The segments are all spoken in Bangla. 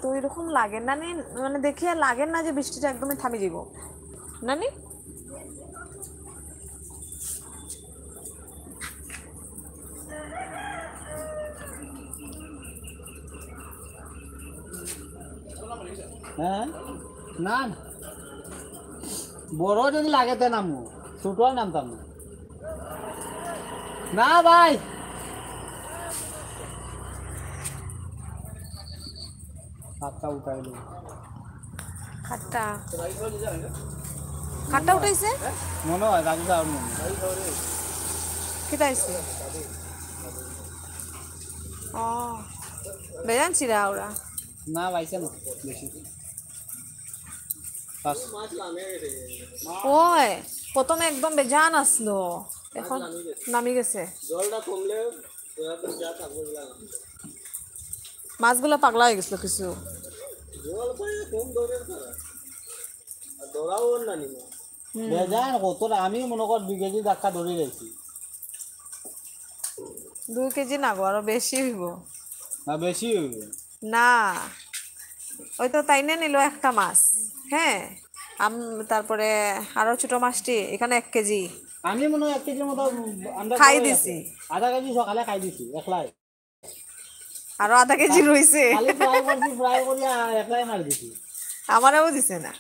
তো এরকম লাগে না নি, মানে দেখিয়া লাগে না যে বৃষ্টিটা একদমই থামি যাব নানি। হ্যাঁ না বড় যদি লাগে তো নামু, ছোট আর নামতাম না। না ভাই হাতটা উঠাইলো। খাট্টা খাট্টা উঠাইছে, মনে হয় রাজু যাওয়ার মনে কেটাইছে? ও বেজানছিরা ওরা। না পাইছে না বেশি। ওই প্রথমে একদম বেজান আসলো, এখন নামি গেছে। জলটা কমলে মাছগুলো পাগলা হয়ে গেছিল কিছু। জল পাইলে কম দৌড়ের তারা আর দৌড়াও না নিমা বেজান কতটা। আমি মনে কর 2 কেজি ধাক্কা ধরে গেছি। 2 কেজি না গো, আরো বেশি হইব। না বেশি হইবে না ওই তো তাই নিল একটা মাছ, হ্যাঁ। তারপরে আরো ছোট মাছটি এখানে 1 কেজি আমি মনে হয় 1 কেজির মতো আন্দাজ খাই করে আছে। দিছি, আধা কেজি সকালে খাই দিছি একলাই। আরো আধা 1 কেজি রইছে। খালি ফ্রাই করি আর একলাই মার দিছি। আমারও দিছে না।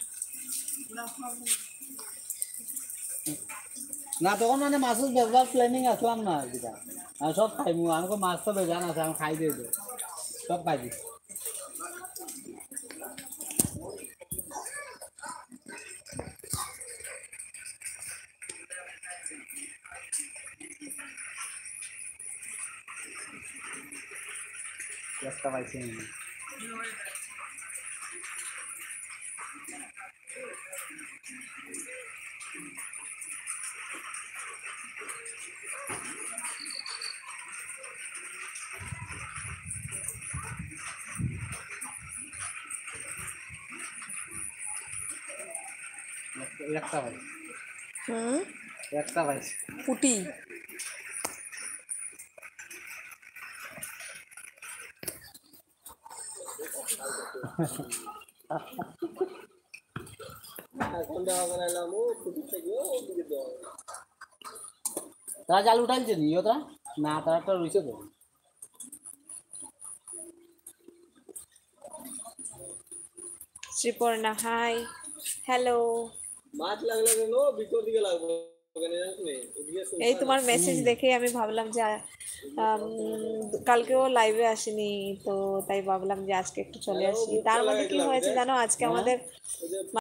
না তখন মানে মাছের বেজবার প্ল্যানিং আসলাম না যেটা আমি সব খাইমু। আমাকে মাছ তো বেজান আছে, আমি খাই দিয়ে দেবো সব খাই দিছি। চেষ্টা পাইছি আমি। একটা পাইছি, হুম, একটা পাইছি। পুটি। তারা জাল উঠাইছে নি ওটা? না তারা একটা রয়েছে তো। Sriparna high, hello. মাছ লাগলে কেন ভিতর দিকে লাগবে? এই তোমার মেসেজ দেখে আমি ভাবলাম যে কালকেও লাইভে আসিনি, তো তাই ভাবলাম যে আজকে একটু চলে আসি। তার মধ্যে কি হয়েছে জানো, আজকে আমাদের